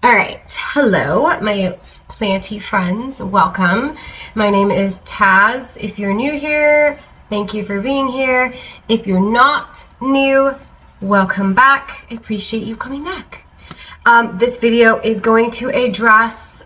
All right, hello, my planty friends. Welcome. My name is Taz. If you're new here, thank you for being here. If you're not new, welcome back. I appreciate you coming back. This video is going to address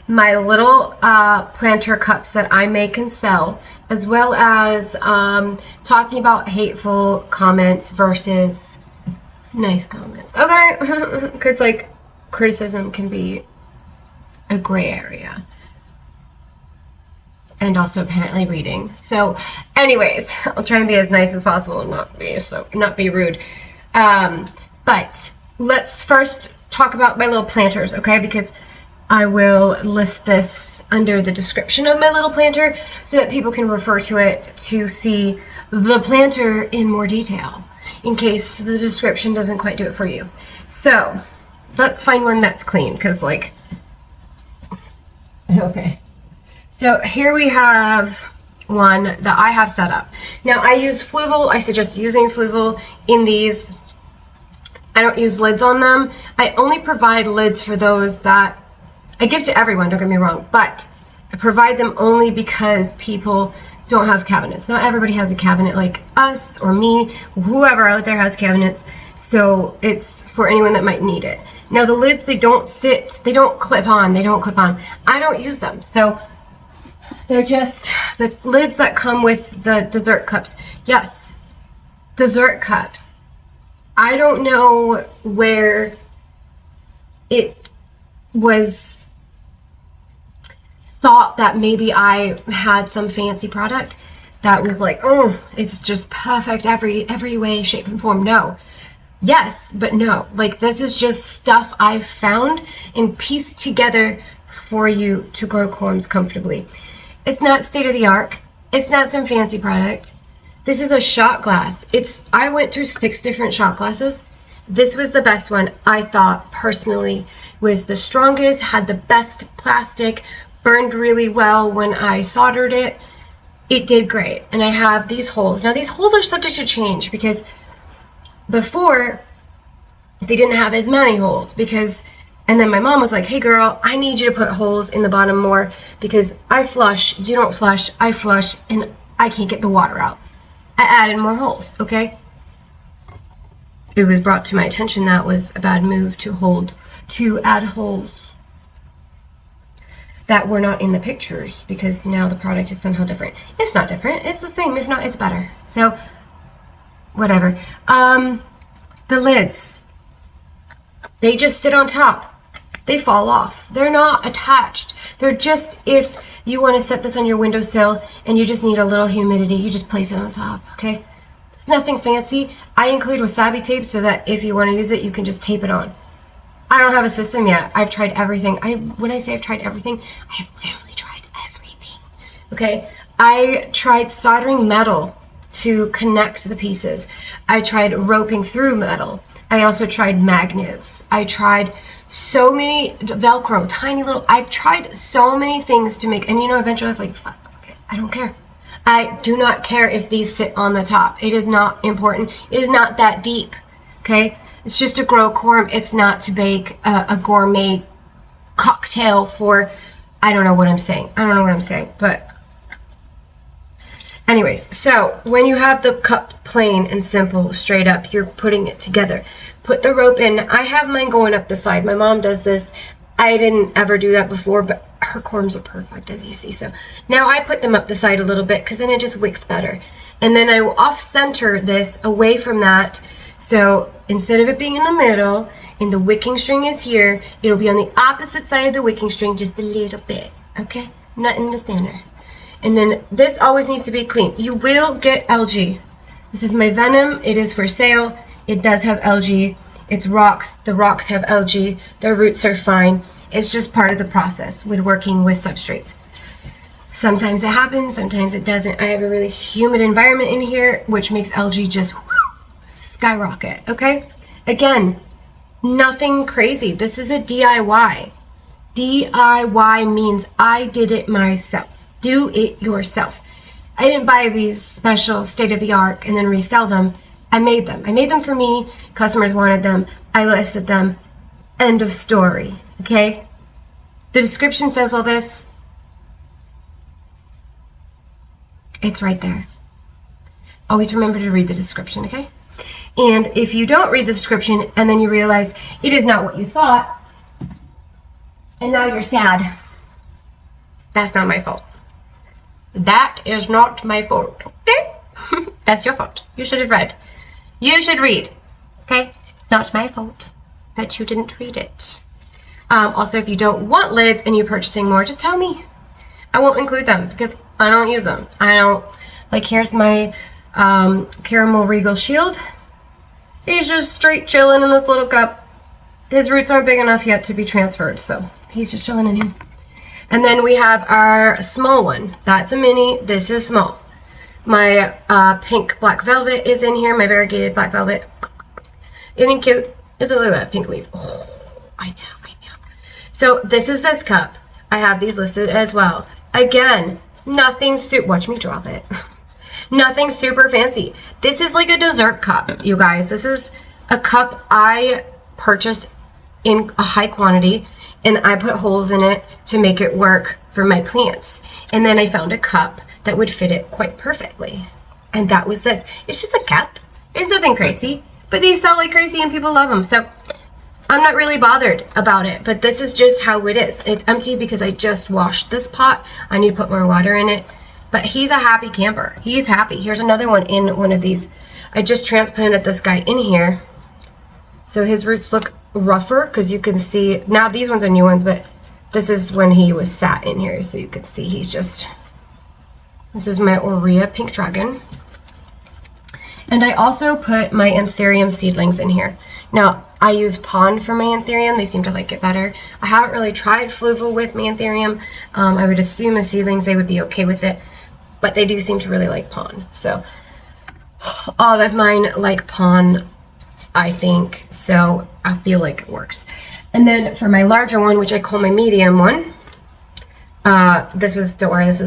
my little planter cups that I make and sell, as well as talking about hateful comments versus nice comments, okay? Because like criticism can be a gray area, and also apparently reading. So anyways, I'll try and be as nice as possible and not be rude. But let's first talk about my little planters, okay? Because I will list this under the description of my little planter so that people can refer to it to see the planter in more detail, in case the description doesn't quite do it for you. So let's find one that's clean, because like, okay. So here we have one that I have set up. Now I use Fluval. I suggest using Fluval in these. I don't use lids on them. I only provide lids for those that I give to everyone, don't get me wrong, but I provide them only because people don't have cabinets. Not everybody has a cabinet like us or me, whoever out there has cabinets, so it's for anyone that might need it. Now the lids, they don't clip on. I don't use them, so they're just the lids that come with the dessert cups. Yes, dessert cups. I don't know where it was thought that maybe I had some fancy product that was like, oh, it's just perfect every way, shape, and form. No. Yes, but no. Like, this is just stuff I've found and pieced together for you to grow corms comfortably. It's not state of the art. It's not some fancy product. This is a shot glass. I went through 6 different shot glasses. This was the best one, I thought, personally. Was the strongest, had the best plastic, burned really well when I soldered it. It did great. And I have these holes. Now these holes are subject to change because before they didn't have as many holes, and then my mom was like, hey girl, I need you to put holes in the bottom more because I flush, you don't flush, I flush, and I can't get the water out. I added more holes, okay? It was brought to my attention that was a bad move to add holes that were not in the pictures, because now the product is somehow different. It's not different, it's the same. If not, it's better. So whatever. The lids, they just sit on top. They fall off. They're not attached. They're just, if you want to set this on your windowsill and you just need a little humidity, you just place it on top, okay? It's nothing fancy. I include wasabi tape so that if you want to use it, you can just tape it on. I don't have a system yet. I've tried everything. When I say I've tried everything, I have literally tried everything. Okay? I tried soldering metal to connect the pieces. I tried roping through metal. I also tried magnets. I tried so many Velcro, tiny little, I've tried so many things to make, and eventually I was like, fuck, okay, I don't care. I do not care if these sit on the top. It is not important. It is not that deep. Okay? It's just to grow corm. It's not to bake a gourmet cocktail for, I don't know what I'm saying, but anyways, so when you have the cup plain and simple, straight up, you're putting it together. Put the rope in. I have mine going up the side. My mom does this. I didn't ever do that before, but her corms are perfect, as you see. So now I put them up the side a little bit because then it just wicks better. And then I will off-center this away from that. So instead of it being in the middle, and the wicking string is here, it'll be on the opposite side of the wicking string, just a little bit, okay? Not in the center. And then this always needs to be clean. You will get algae. This is my Venom. It is for sale. It does have algae. It's rocks. The rocks have algae. Their roots are fine. It's just part of the process with working with substrates. Sometimes it happens, sometimes it doesn't. I have a really humid environment in here, which makes algae just skyrocket, okay? Again, nothing crazy. This is a DIY. DIY means I did it myself. Do it yourself. I didn't buy these special state-of-the-art and then resell them. I made them. I made them for me. Customers wanted them. I listed them. End of story, okay? The description says all this. It's right there. Always remember to read the description, okay? And if you don't read the description and then you realize it is not what you thought, and now you're sad, that's not my fault. That is not my fault, okay? That's your fault. You should have read. You should read, okay? It's not my fault that you didn't read it. Also, if you don't want lids and you're purchasing more, just tell me. I won't include them because I don't use them. I don't, like, here's my caramel regal shield. He's just straight chilling in this little cup. His roots aren't big enough yet to be transferred, so he's just chilling in here. And then we have our small one. That's a mini. This is small. My pink black velvet is in here. My variegated black velvet. Isn't it cute? Isn't it? Look at that pink leaf. Oh, I know. So this is this cup. I have these listed as well. Again, nothing watch me drop it. Nothing super fancy. This is like a dessert cup, you guys. This is a cup I purchased in a high quantity, and I put holes in it to make it work for my plants. And then I found a cup that would fit it quite perfectly. And that was this. It's just a cup. It's nothing crazy, but these sell like crazy and people love them. So I'm not really bothered about it, but this is just how it is. It's empty because I just washed this pot. I need to put more water in it. But he's a happy camper. He's happy. Here's another one in one of these. I just transplanted this guy in here. So his roots look rougher because you can see, now these ones are new ones, but this is when he was sat in here. So you can see he's just, this is my Aurea pink dragon. And I also put my anthurium seedlings in here. Now, I use pond for my anthurium. They seem to like it better. I haven't really tried fluval with my anthurium. I would assume as seedlings they would be okay with it, but they do seem to really like pond. So all of mine like pond, I think, so I feel like it works. And then for my larger one, which I call my medium one, this was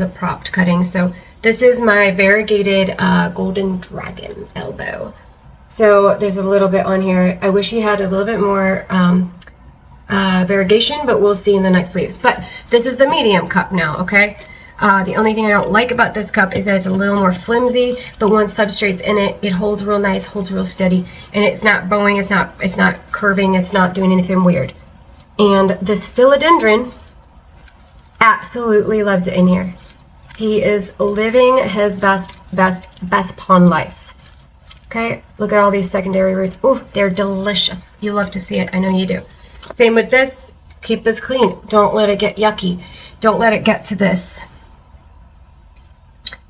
a propped cutting. So this is my variegated golden dragon elbow. So there's a little bit on here. I wish he had a little bit more variegation, but we'll see in the next leaves. But this is the medium cup now, okay? The only thing I don't like about this cup is that it's a little more flimsy, but once substrate's in it, it holds real nice, holds real steady, and it's not bowing, it's not curving, it's not doing anything weird. And this philodendron absolutely loves it in here. He is living his best pond life. Okay, look at all these secondary roots. Oh, they're delicious. You love to see it. I know you do. Same with this. Keep this clean. Don't let it get yucky. Don't let it get to this.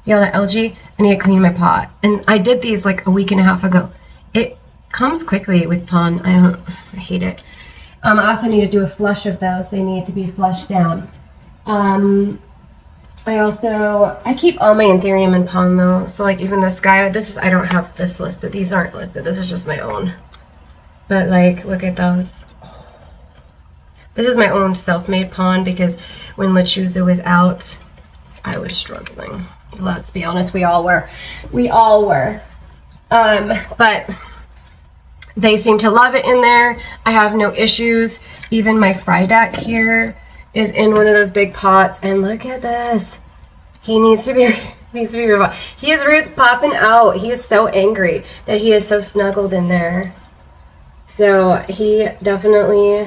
See all that algae? I need to clean my pot. And I did these like a week and a half ago. It comes quickly with pond. I hate it. I also need to do a flush of those. They need to be flushed down. I keep all my anthurium in pond though. So like even this guy, I don't have this listed. These aren't listed. This is just my own. But like, look at those. This is my own self-made pond because when Lechuza was out, I was struggling. Let's be honest, we all were. But they seem to love it in there. I have no issues. Even my Frydek here is in one of those big pots, and look at this. He needs to be revived. His roots popping out. He is so angry that he is so snuggled in there. So he definitely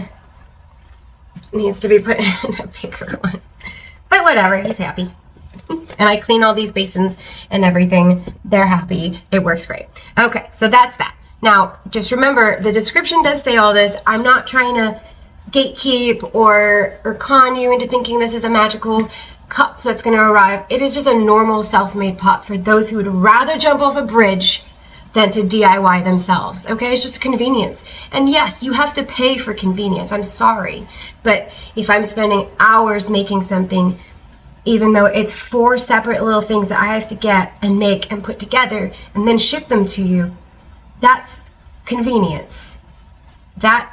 needs to be put in a bigger one. But whatever, he's happy. And I clean all these basins and everything. They're happy. It works great. Okay, so that's that. Now, just remember, the description does say all this. I'm not trying to gatekeep or con you into thinking this is a magical cup that's going to arrive. It is just a normal self-made pot for those who would rather jump off a bridge than to DIY themselves. Okay, it's just a convenience. And yes, you have to pay for convenience. I'm sorry, but if I'm spending hours making something, even though it's 4 separate little things that I have to get and make and put together and then ship them to you, that's convenience. That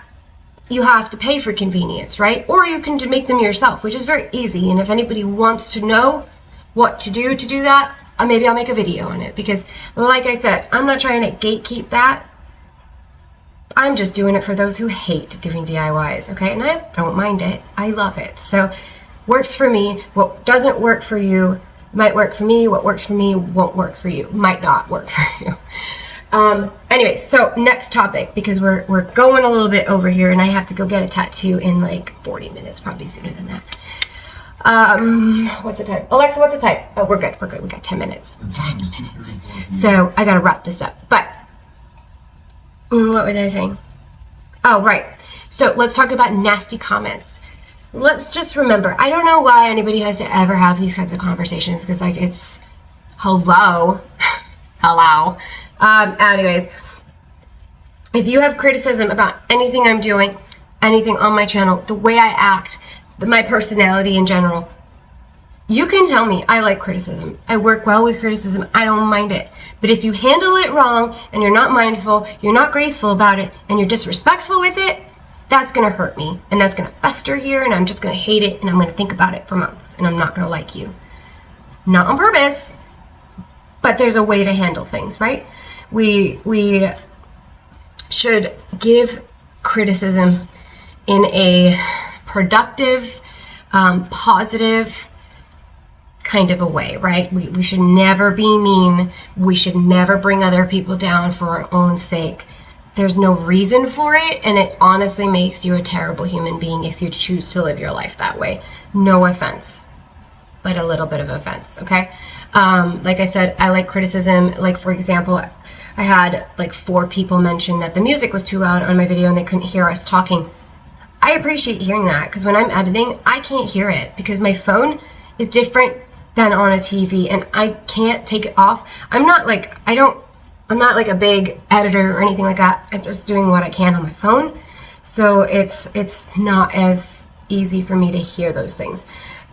you have to pay for convenience, right? Or you can make them yourself, which is very easy. And if anybody wants to know what to do that, maybe I'll make a video on it. Because like I said, I'm not trying to gatekeep that. I'm just doing it for those who hate doing DIYs, okay? And I don't mind it. I love it. So works for me. What doesn't work for you might work for me. What works for me won't work for you. Might not work for you. Anyway, so next topic, because we're going a little bit over here and I have to go get a tattoo in like 40 minutes, probably sooner than that. What's the time? Alexa, what's the time? Oh, we're good. We got 10 minutes. 10 minutes. So I got to wrap this up. But what was I saying? Oh, right. So let's talk about nasty comments. Let's just remember, I don't know why anybody has to ever have these kinds of conversations, because like it's hello. Anyways, if you have criticism about anything I'm doing, anything on my channel, the way I act, my personality in general, you can tell me. I like criticism. I work well with criticism. I don't mind it. But if you handle it wrong and you're not mindful, you're not graceful about it, and you're disrespectful with it, that's going to hurt me. And that's going to fester here, and I'm just going to hate it, and I'm going to think about it for months, and I'm not going to like you. Not on purpose, but there's a way to handle things, right? We should give criticism in a productive, positive kind of a way, right? We should never be mean. We should never bring other people down for our own sake. There's no reason for it, and it honestly makes you a terrible human being if you choose to live your life that way. No offense, but a little bit of offense, okay? Like I said, I like criticism. Like, for example, I had like 4 people mention that the music was too loud on my video and they couldn't hear us talking. I appreciate hearing that, because when I'm editing, I can't hear it because my phone is different than on a TV and I can't take it off. I'm not like a big editor or anything like that. I'm just doing what I can on my phone. So it's not as easy for me to hear those things.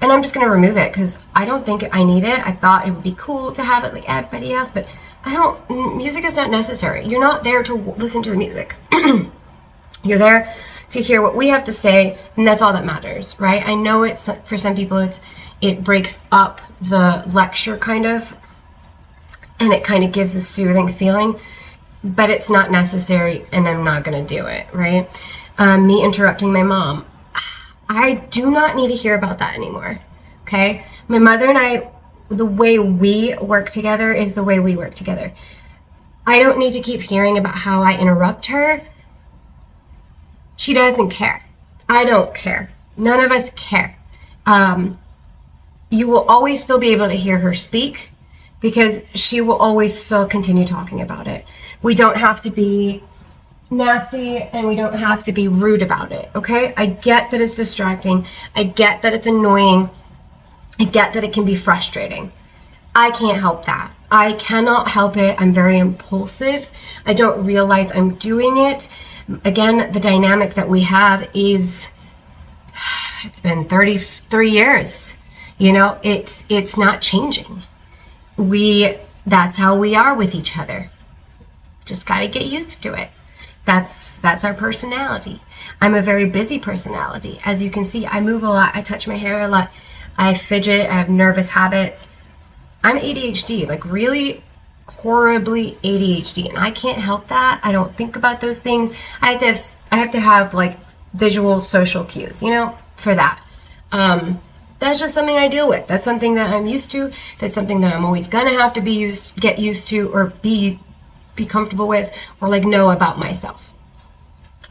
And I'm just going to remove it because I don't think I need it. I thought it would be cool to have it like everybody else, but music is not necessary. You're not there to listen to the music. You're there to hear what we have to say, and that's all that matters, right? I know it's, for some people, it breaks up the lecture kind of, and it kind of gives a soothing feeling, but it's not necessary, and I'm not going to do it, right? Me interrupting my mom. I do not need to hear about that anymore, okay? My mother and I, the way we work together is the way we work together. I don't need to keep hearing about how I interrupt her. She doesn't care. I don't care. None of us care. You will always still be able to hear her speak because she will always still continue talking about it. We don't have to be nasty and we don't have to be rude about it, okay? I get that it's distracting. I get that it's annoying. I get that it can be frustrating. I can't help that. I cannot help it. I'm very impulsive. I don't realize I'm doing it. Again, the dynamic that we have is, it's been 33 years. You know, it's not changing. That's how we are with each other. Just got to get used to it. That's our personality. I'm a very busy personality. As you can see, I move a lot. I touch my hair a lot. I fidget. I have nervous habits. I'm ADHD, like really horribly ADHD, and I can't help that. I don't think about those things. I have to have like visual social cues, you know, for that. That's just something I deal with. That's something that I'm used to. That's something that I'm always gonna have to get used to, or be comfortable with, or like know about myself.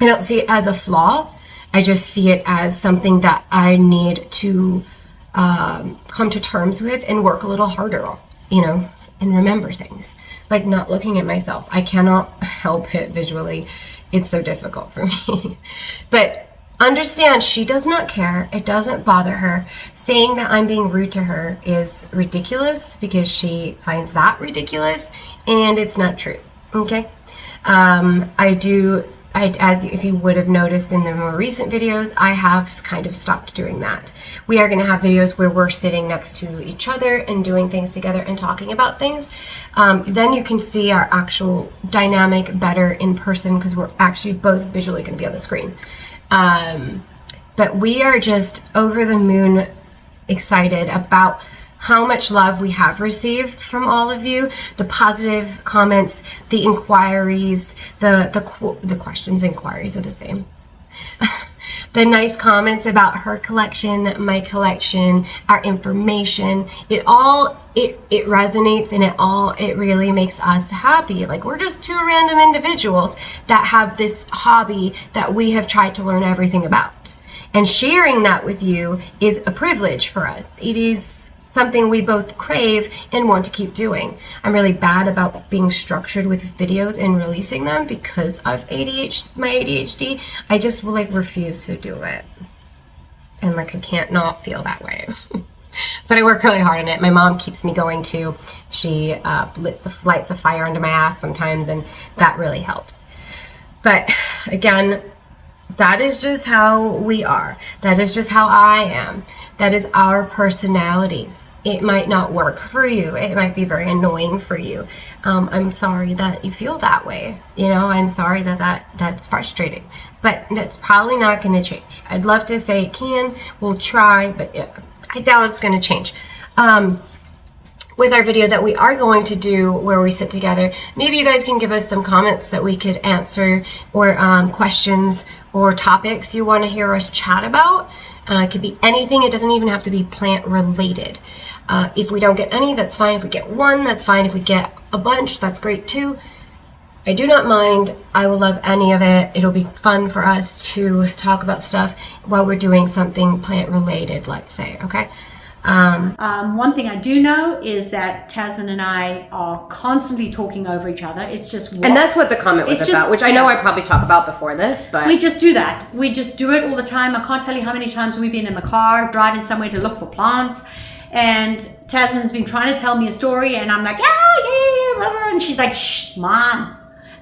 I don't see it as a flaw. I just see it as something that I need to come to terms with and work a little harder on, you know, and remember things. Like not looking at myself. I cannot help it visually. It's so difficult for me. But understand, she does not care. It doesn't bother her. Saying that I'm being rude to her is ridiculous because she finds that ridiculous, and it's not true. Okay? If you would have noticed in the more recent videos, I have kind of stopped doing that. We are going to have videos where we're sitting next to each other and doing things together and talking about things. Then you can see our actual dynamic better in person because we're actually both visually going to be on the screen. But we are just over the moon excited about how much love we have received from all of you, the positive comments, the inquiries, the questions, inquiries are the same. The nice comments about her collection, my collection, our information, it resonates, and it really makes us happy. Like, we're just two random individuals that have this hobby that we have tried to learn everything about. And sharing that with you is a privilege for us. It is something we both crave and want to keep doing. I'm really bad about being structured with videos and releasing them because of my ADHD. I just will refuse to do it. And I can't not feel that way. But I work really hard on it. My mom keeps me going too. She lights a fire under my ass sometimes, and that really helps. But again, that is just how we are. That is just how I am. That is our personalities. It might not work for you. It might be very annoying for you. I'm sorry that you feel that way. I'm sorry that's frustrating. But that's probably not going to change. I'd love to say it can. We'll try, but I doubt it's going to change. With our video that we are going to do where we sit together, maybe you guys can give us some comments that we could answer, or questions or topics you want to hear us chat about. It could be anything. It doesn't even have to be plant related. If we don't get any, that's fine. If we get one, that's fine. If we get a bunch, that's great too. I do not mind. I will love any of it. It'll be fun for us to talk about stuff while we're doing something plant related, let's say, okay? One thing I do know is that Tasman and I are constantly talking over each other. It's just and that's what the comment was about, which I know I probably talked about before this, but we just do that. We just do it all the time. I can't tell you how many times we've been in the car driving somewhere to look for plants, and Tasman's been trying to tell me a story, and I'm like, yeah, and she's like, shh, Mom.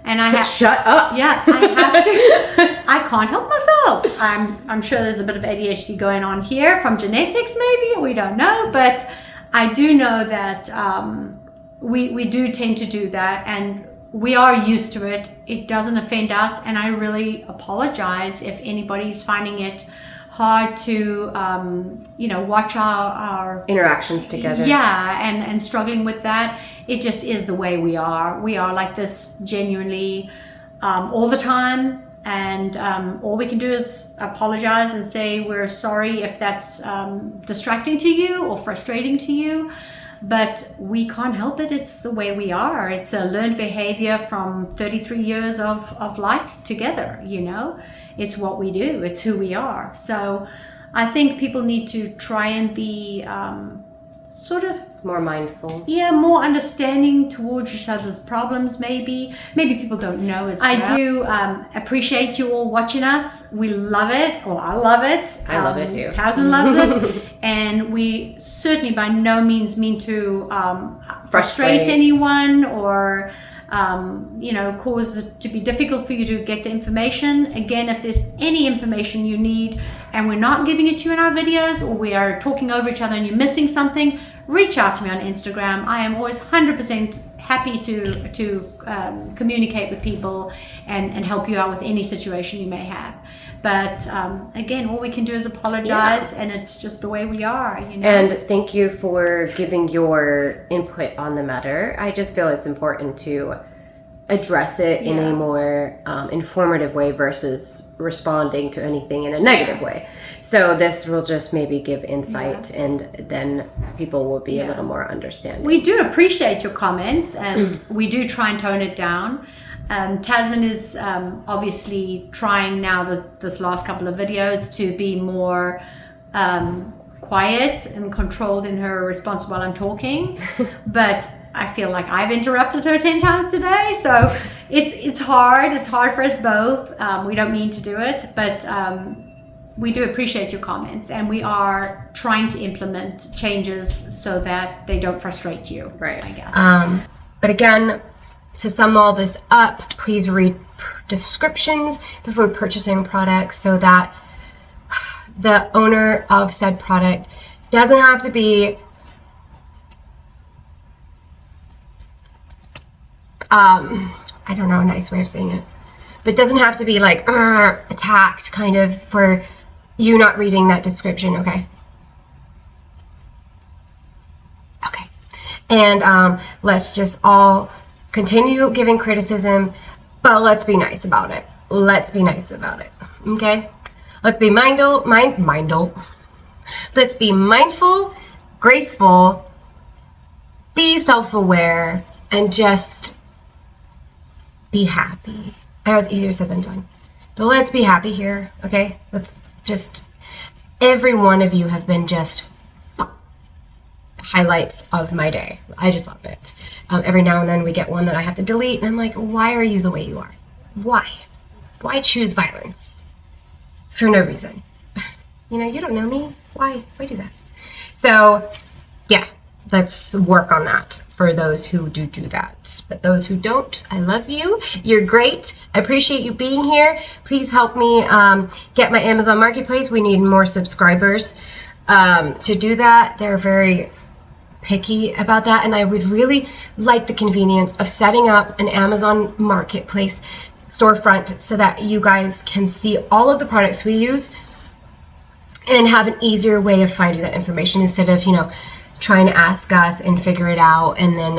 And I have shut up. Yeah, I have to. I can't help myself. I'm sure there's a bit of ADHD going on here from genetics, maybe. We don't know, but I do know that we do tend to do that, and we are used to it. It doesn't offend us, and I really apologize if anybody's finding it hard to watch our interactions together. Yeah, and struggling with that. It just is the way we are. We are like this genuinely all the time, and all we can do is apologize and say we're sorry if that's distracting to you or frustrating to you, but we can't help it. It's the way we are. It's a learned behavior from 33 years of life together. It's what we do. It's who we are. So I think people need to try and be sort of more mindful. Yeah, more understanding towards each other's problems, maybe. Maybe people don't know as well. I do appreciate you all watching us. We love it, or I love it. I love it too. Tasman loves it. And we certainly by no means mean to frustrate anyone or cause it to be difficult for you to get the information. Again, if there's any information you need and we're not giving it to you in our videos, or we are talking over each other and you're missing something, reach out to me on Instagram. I am always 100% happy to communicate with people and help you out with any situation you may have. But again, all we can do is apologize, and it's just the way we are. And thank you for giving your input on the matter. I just feel it's important to address it in a more informative way versus responding to anything in a negative way. So this will just maybe give insight, and then people will be a little more understanding. We do appreciate your comments, and we do try and tone it down. Tasman is obviously trying now this last couple of videos to be more quiet and controlled in her response while I'm talking, but I feel like I've interrupted her 10 times today, so it's hard. It's hard for us both. We don't mean to do it, but we do appreciate your comments, and we are trying to implement changes so that they don't frustrate you. Right. I guess. But again, to sum all this up, please read descriptions before purchasing products so that the owner of said product doesn't have to be I don't know a nice way of saying it, but doesn't have to be like attacked kind of for you not reading that description, okay? And let's just all continue giving criticism, but let's be nice about it. Let's be nice about it. Okay? Let's be Let's be mindful, graceful, be self-aware, and just be happy. I know it's easier said than done. But let's be happy here, okay? Let's just, every one of you have been just highlights of my day. I just love it. Every now and then we get one that I have to delete, and I'm like, why are you the way you are? Why? Why choose violence? For no reason. You know, you don't know me. Why do that? So, yeah, let's work on that for those who do that. But those who don't, I love you. You're great. I appreciate you being here. Please help me get my Amazon Marketplace. We need more subscribers to do that. They're very picky about that, and I would really like the convenience of setting up an Amazon Marketplace storefront so that you guys can see all of the products we use and have an easier way of finding that information instead of, you know, trying to ask us and figure it out and then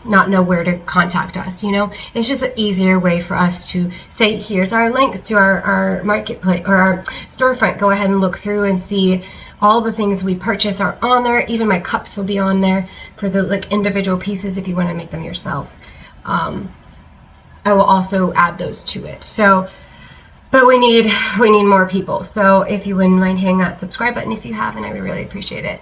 not know where to contact us. You know, it's just an easier way for us to say, here's our link to our marketplace or our storefront. Go ahead and look through and see all the things we purchase are on there. Even my cups will be on there for the like individual pieces if you want to make them yourself. I will also add those to it. So, but we need more people. So if you wouldn't mind hitting that subscribe button if you haven't, I would really appreciate it.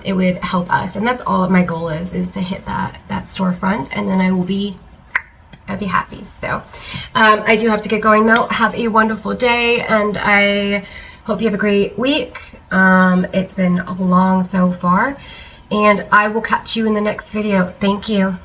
It would help us, and that's all my goal is to hit that storefront, and then I'd be happy. So I do have to get going though. Have a wonderful day, and I hope you have a great week. It's been long so far, and I will catch you in the next video. Thank you.